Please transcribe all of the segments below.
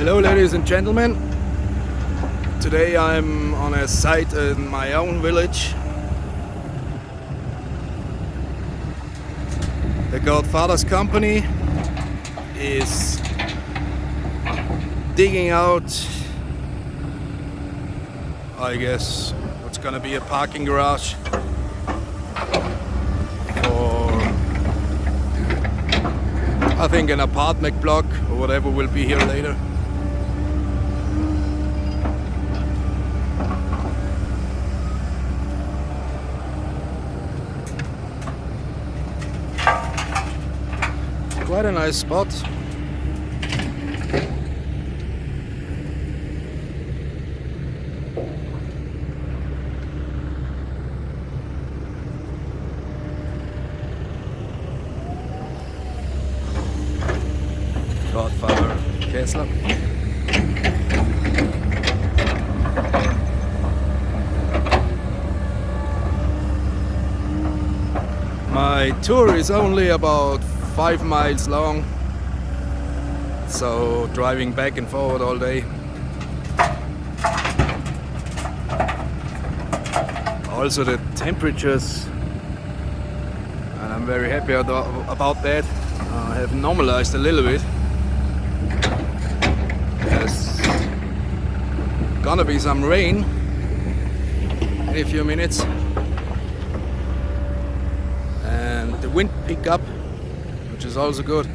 Hello ladies and gentlemen, today I'm on a site in my own village. The Godfather's company is digging out, I guess, what's gonna be a parking garage for, I think, an apartment block or whatever will be here later. Quite a nice spot. Godfather Kessler. My tour is only about 5 miles long, so driving back and forward all day. Also the temperatures, and I'm very happy about that, have normalized a little bit. There's gonna be some rain in a few minutes, and the wind pick up, which is also good,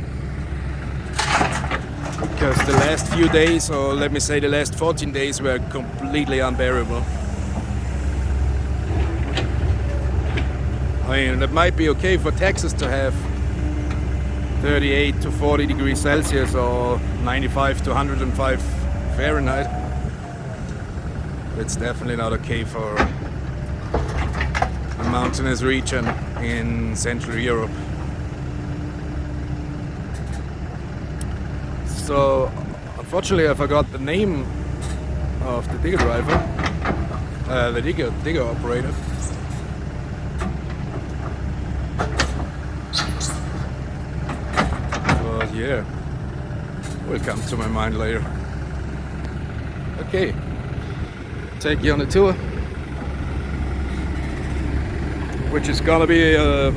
because the last few days, or let me say the last 14 days, were completely unbearable. I mean, it might be okay for Texas to have 38 to 40 degrees Celsius or 95 to 105 Fahrenheit. It's definitely not okay for a mountainous region in Central Europe. So, unfortunately, I forgot the name of the digger driver, the digger operator. But yeah, will come to my mind later. Okay, take you on a tour, which is gonna be a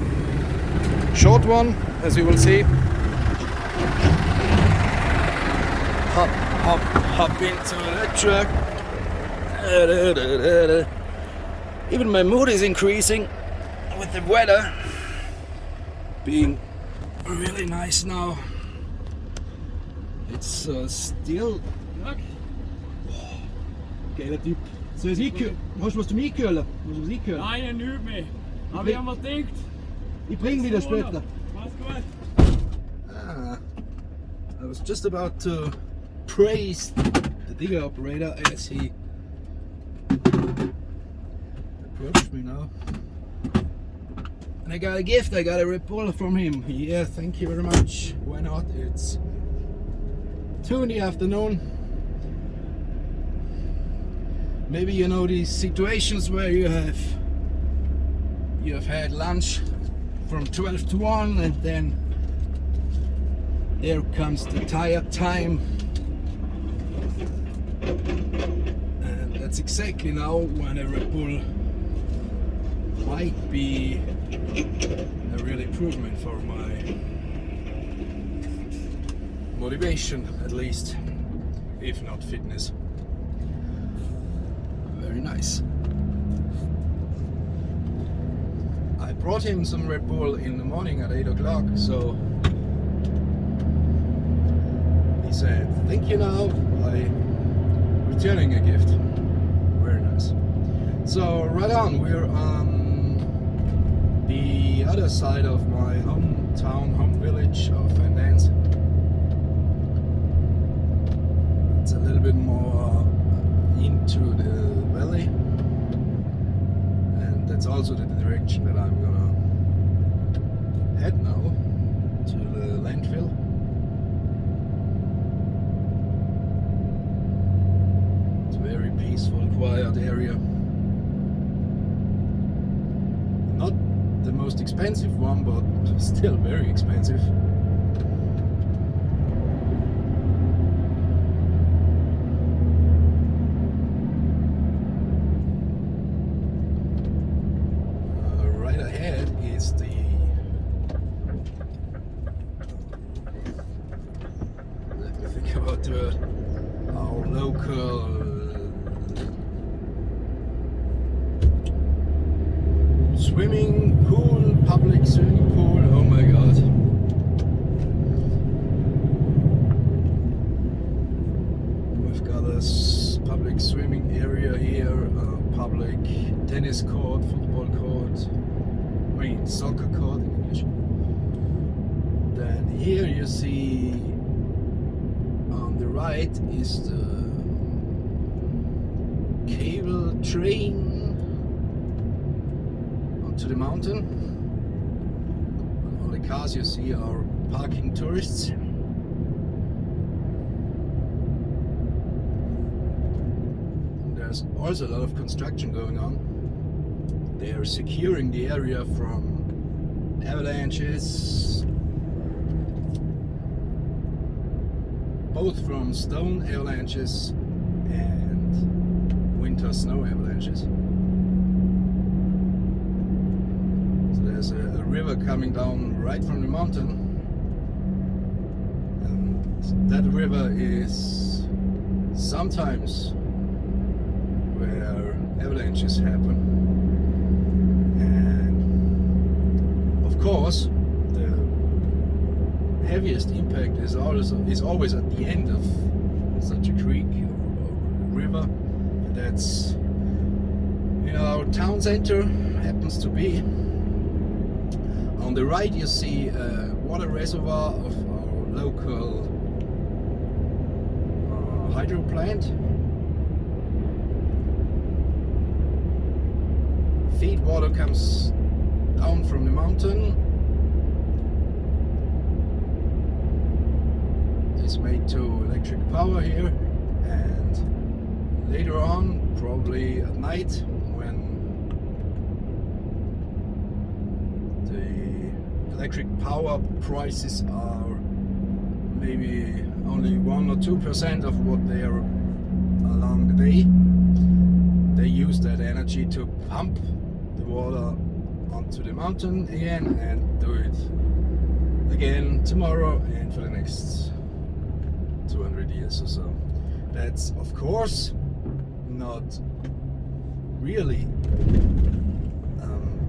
short one, as you will see. Hop into that truck. Even my mood is increasing with the weather being really nice now. It's still... Geiler Typ. Soll ich einkühlen? Hast du was zum Einkühlen? Nein, nicht mehr. Aber ich habe mir gedacht... Ich bring wieder später. Mach's gut. I was just about to praise the digger operator as he approached me now. And I got a gift, I got a Red Bull from him. Yeah, thank you very much. Why not? It's 2 in the afternoon. Maybe you know these situations where you have had lunch from 12 to 1 and then there comes the tired time, and that's exactly now when a Red Bull might be a real improvement for my motivation, at least, if not fitness. Very nice. I brought him some Red Bull in the morning at 8 o'clock, so he said, thank you now, by returning a gift. Very nice. So right on, we're on the other side of my hometown, home village of Finance. It's a little bit more into the valley, and that's also the direction that I'm gonna head now, to the landfill. Very peaceful, quiet area. Not the most expensive one, but still very expensive. to our local swimming pool, public swimming pool. Oh my god. We've got a public swimming area here, a public tennis court, football court, soccer court in English. Then here you see on the right is the cable train onto the mountain. And all the cars you see are parking tourists. And there's also a lot of construction going on. They are securing the area from avalanches, both from stone avalanches and winter snow avalanches. So there's a river coming down right from the mountain, and that river is sometimes where avalanches happen. Of course, the heaviest impact is always at the end of such a creek or river. And that's in our town center, happens to be. On the right you see a water reservoir of our local hydro plant. Feed water comes down from the mountain. It's made to electric power here, and later on, probably at night, when the electric power prices are maybe only 1 or 2% of what they are along the day, they use that energy to pump the water onto the mountain again and do it again tomorrow and for the next 200 years or so. That's of course not really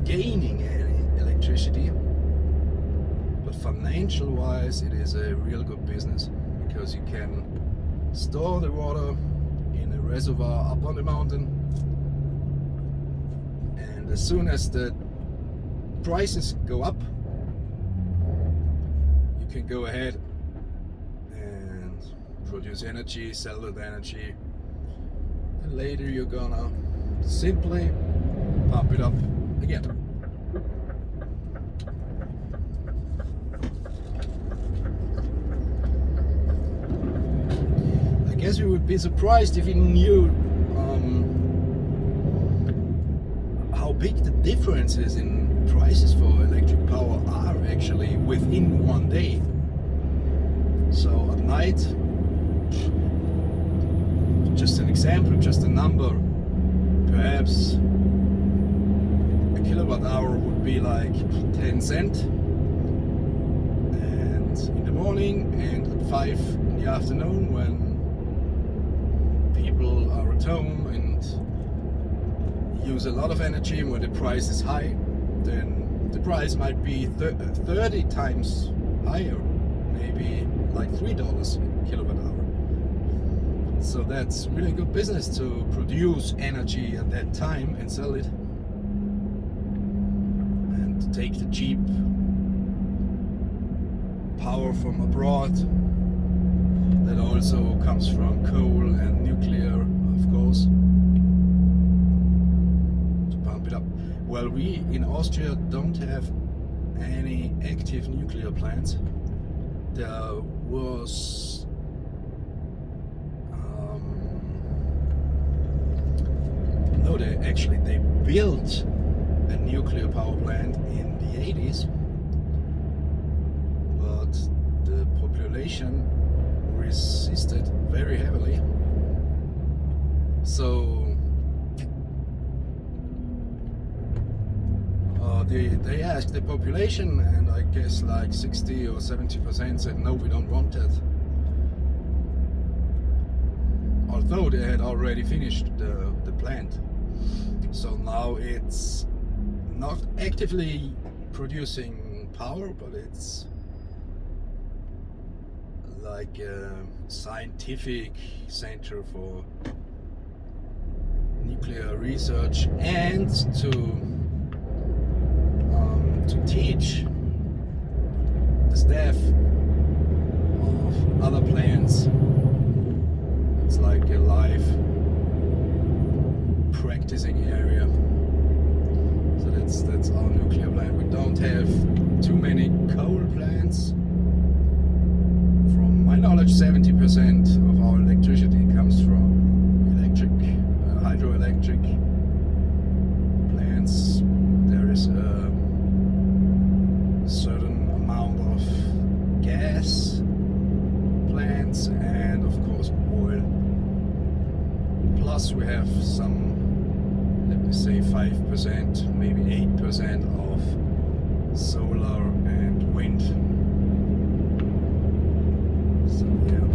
gaining any electricity, but financial wise it is a real good business, because you can store the water in a reservoir up on the mountain, and as soon as the prices go up, you can go ahead and produce energy, sell that energy, and later you're gonna simply pump it up again. I guess we would be surprised if you knew how big the differences in prices for electric power are actually within one day. So at night, just an example, just a number, perhaps a kilowatt hour would be like 10 cents, and in the morning and at 5 in the afternoon, when people are at home and use a lot of energy and when the price is high, then the price might be 30 times higher, maybe like $3 a kilowatt hour. So that's really good business to produce energy at that time and sell it, and to take the cheap power from abroad that also comes from coal and nuclear, of course, to pump it up. Well, we in Austria don't have any active nuclear plants. There was they built a nuclear power plant in the 80s, but the population resisted very heavily. So they asked the population, and I guess like 60 or 70% said no, we don't want that. although they had already finished the plant. So now it's not actively producing power, but it's like a scientific center for nuclear research and to teach the staff of other plants. It's like a live practicing area. So that's our nuclear plant. We don't have too many coal plants. From my knowledge, 70% of our electricity comes from hydroelectric plants. There is a certain amount of gas plants and of course oil. Plus we have some, let me say 5%, maybe 8% of solar and wind. So yeah.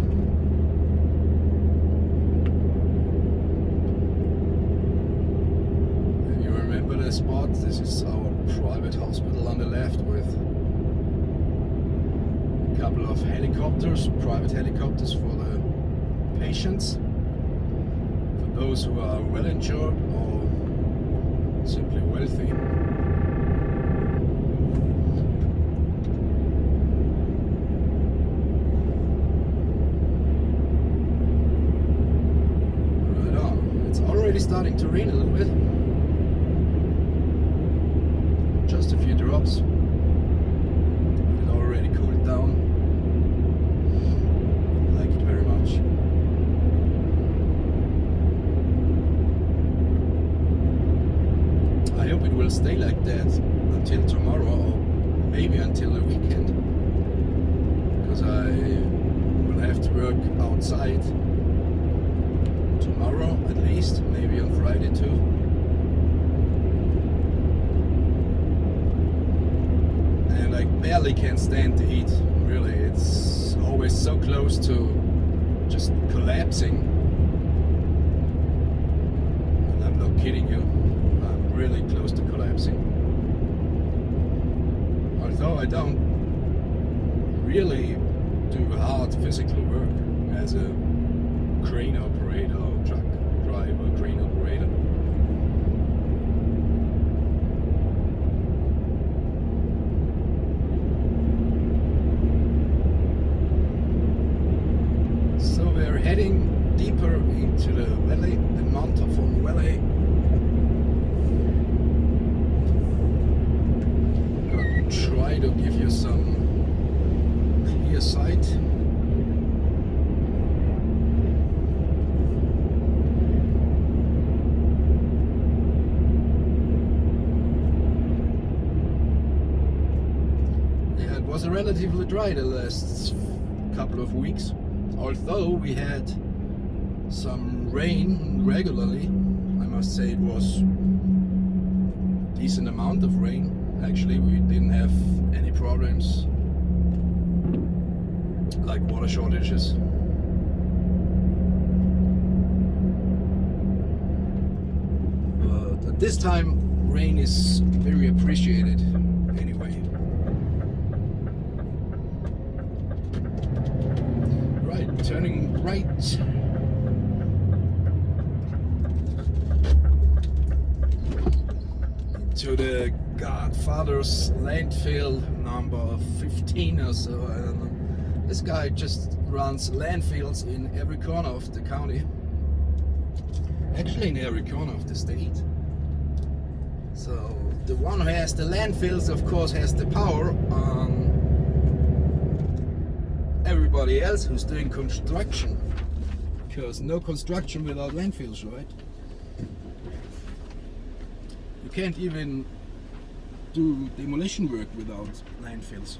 If you remember the spot, this is our private hospital on the left with a couple of helicopters, private helicopters for the patients, for those who are well insured or simply wealthy. Right on. It's already starting to rain a little bit. Just a few drops. It already cooled down. I like it very much. I hope it will stay like that until tomorrow or maybe until the weekend, because I will have to work outside tomorrow at least, maybe on Friday too. And I barely can stand the heat, really. It's always so close to just collapsing. And I'm not kidding you. I'm really close to collapsing. Although I don't really do hard physical work as a crane operator or truck driver, crane operator. So we're heading deeper into the valley, the Montafon Valley. Gonna try to give you some clear sight. Yeah, it was relatively dry the last couple of weeks. Although we had some rain regularly, I must say it was a decent amount of rain. Actually, we didn't have any problems like water shortages. But at this time, rain is very appreciated anyway. Turning right. To the Godfather's landfill number 15 or so, I don't know. This guy just runs landfills in every corner of the county. Actually in every corner of the state. So the one who has the landfills of course has the power on everybody else who's doing construction, because no construction without landfills, right? You can't even do demolition work without landfills.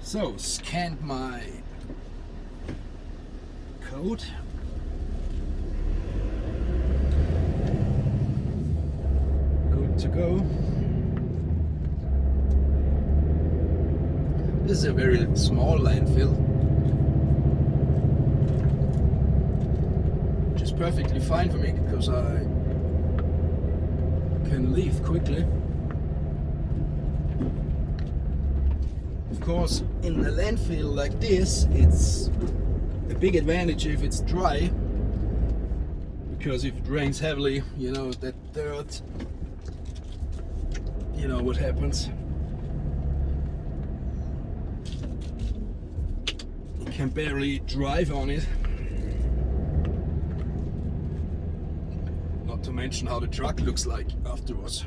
So, scanned my code. Good to go. This is a very small landfill. perfectly fine for me because I can leave quickly. Of course, in a landfill like this, it's a big advantage if it's dry, because if it rains heavily, you know, that dirt, you know what happens. You can barely drive on it. Not to mention how the truck looks like afterwards.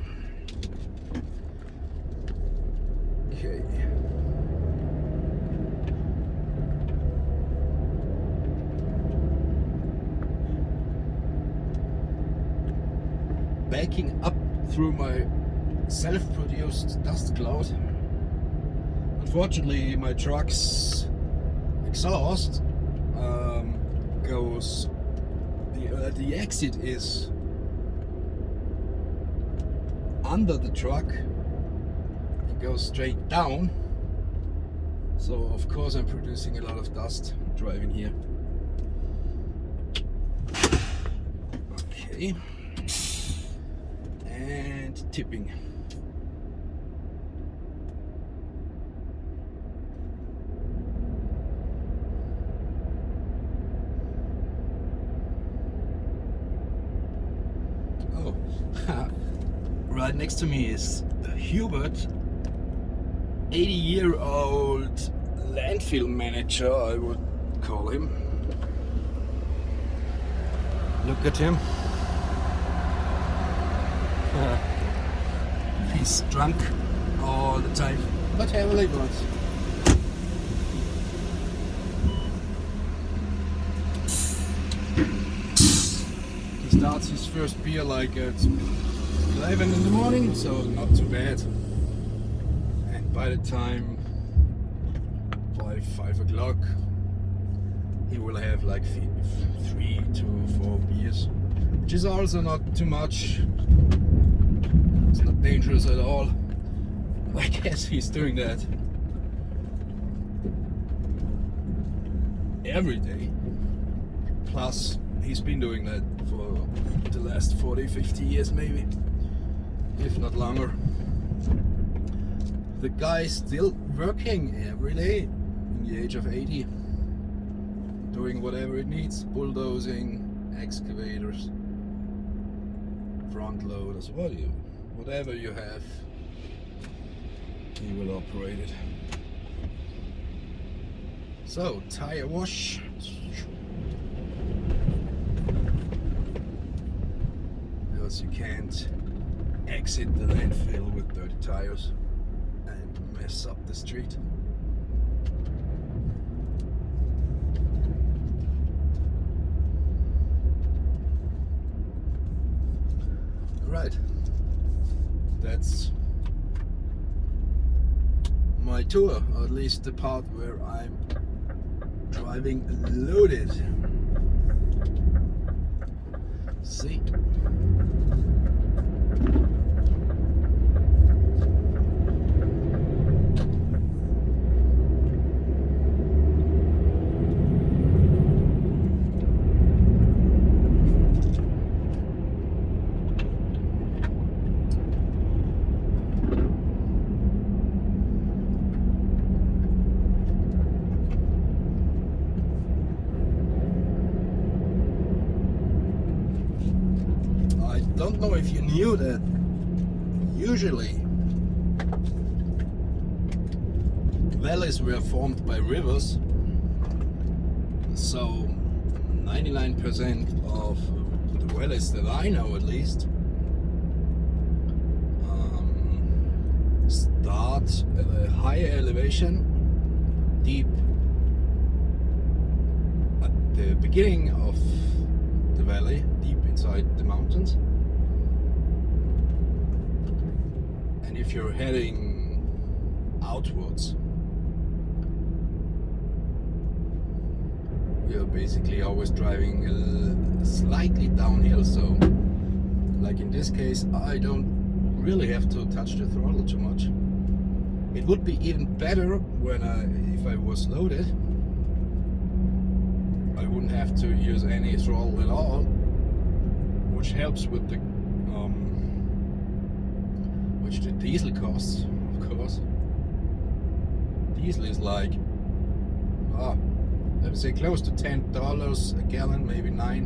Okay. Backing up through my self-produced dust cloud. Unfortunately, my truck's exhaust goes. The exit is under the truck. It goes straight down. So of course I'm producing a lot of dust driving here. Okay. And tipping. Oh, right next to me is Hubert, 80-year-old landfill manager, I would call him. Look at him. He's drunk all the time, but heavily drunk. He starts his first beer like at 11 in the morning, so not too bad. And by the time by 5 o'clock, he will have like 3 to 4 beers, which is also not too much. It's not dangerous at all. I guess he's doing that every day. Plus, he's been doing that for the last 40-50 years maybe, if not longer. The guy's still working every day in the age of 80, doing whatever it needs, bulldozing, excavators, front loaders, whatever you have, he will operate it. So, tire wash. Because you can't exit the landfill with dirty tires and mess up the street. Right. That's my tour, or at least the part where I'm driving loaded. See? I don't know if you knew that usually valleys were formed by rivers, so 99% of the valleys that I know at least start at a higher elevation, deep at the beginning of the valley, deep inside the mountains. And if you're heading outwards, you're basically always driving slightly downhill. So, like in this case, I don't really have to touch the throttle too much. It would be even better if I was loaded. I wouldn't have to use any throttle at all. which helps with the which the diesel costs, of course. Diesel is like, let me say close to $10 a gallon, maybe $9,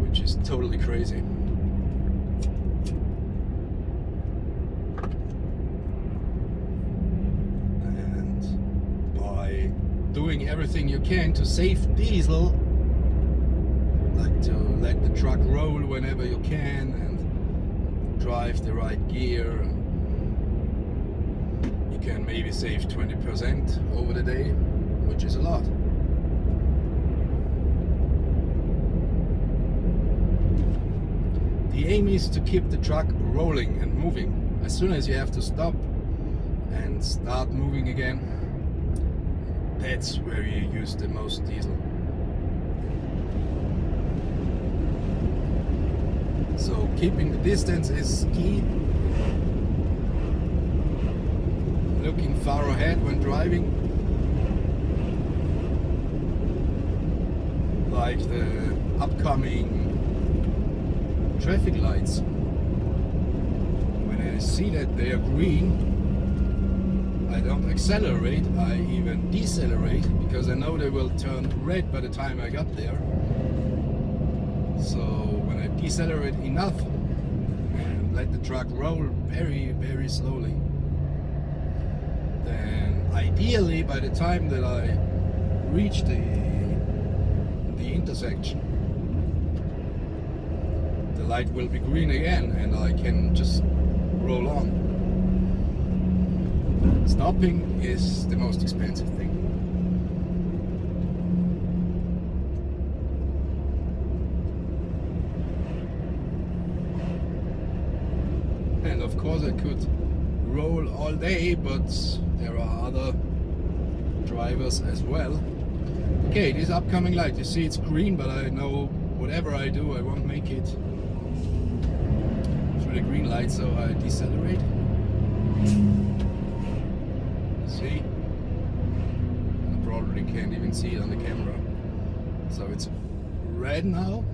which is totally crazy. And by doing everything you can to save diesel, like to let the truck roll whenever you can and drive the right gear, you can maybe save 20% over the day, which is a lot. The aim is to keep the truck rolling and moving. As soon as you have to stop and start moving again, that's where you use the most diesel. So keeping the distance is key. Looking far ahead when driving, like the upcoming traffic lights. When I see that they are green, I don't accelerate, I even decelerate, because I know they will turn red by the time I got there. So when I decelerate enough and let the truck roll very, very slowly, then ideally by the time that I reach the intersection, the light will be green again and I can just roll on. Stopping is the most expensive thing. And of course I could roll all day, but there are other drivers as well. Okay, this upcoming light, you see it's green, but I know whatever I do I won't make it through the green light, so I decelerate. See? I probably can't even see it on the camera. So it's red now.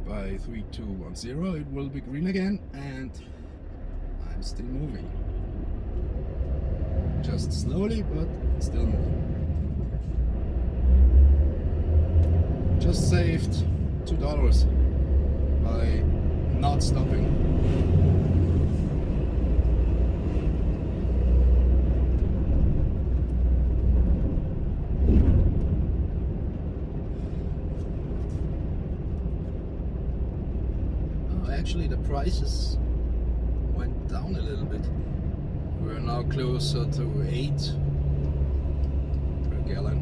By 3, 2, 1, 0 it will be green again, and I'm still moving. Just slowly, but still moving. Just saved $2 by not stopping. Actually, the prices went down a little bit. We're now closer to 8 per gallon.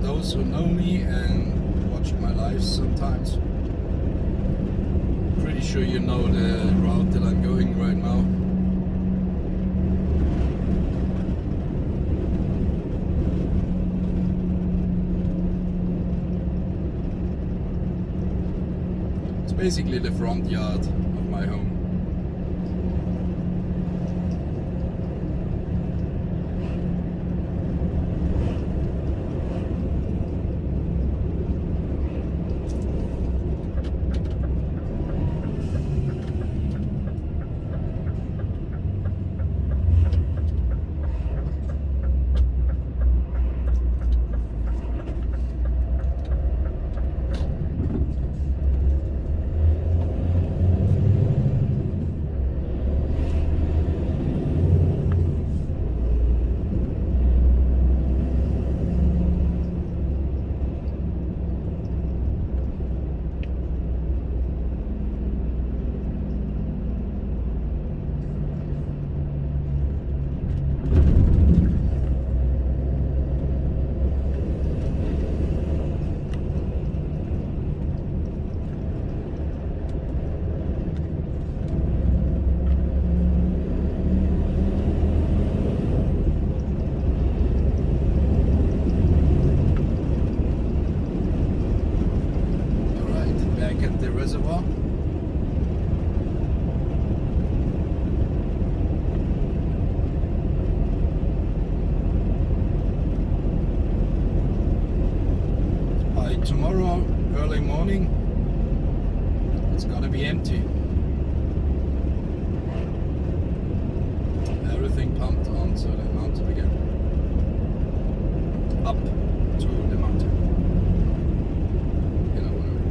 Those who know me and watch my lives sometimes, pretty sure you know the route that I'm going right now. It's basically the front yard of my home. reservoir. By tomorrow early morning, it's gonna be empty. Everything pumped onto the mountain again. Up to the mountain. You know what I mean?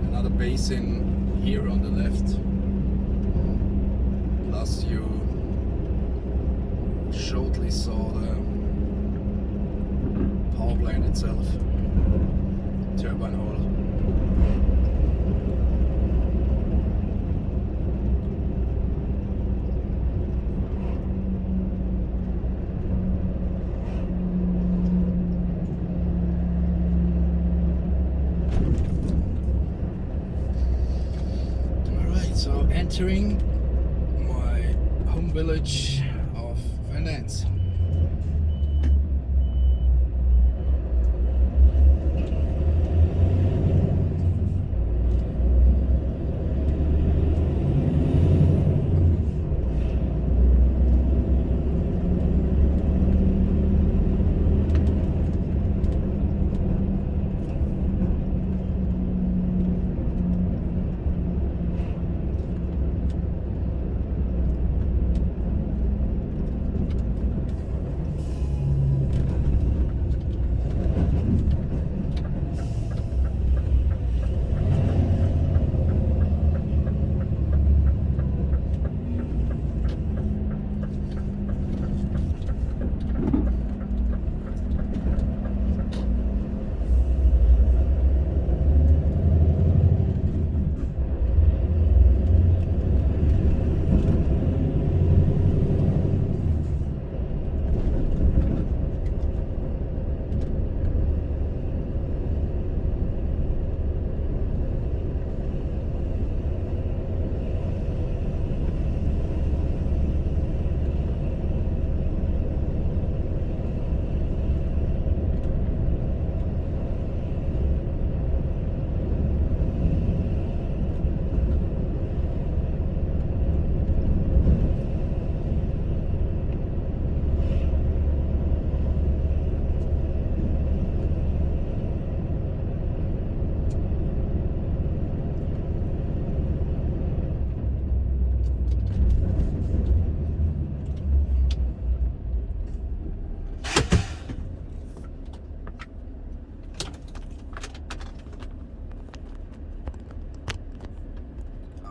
Another basin here on the left. Plus you shortly saw the power plant itself. Turbine hole. Alright, so entering my home village of finance.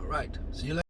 Right, see you later.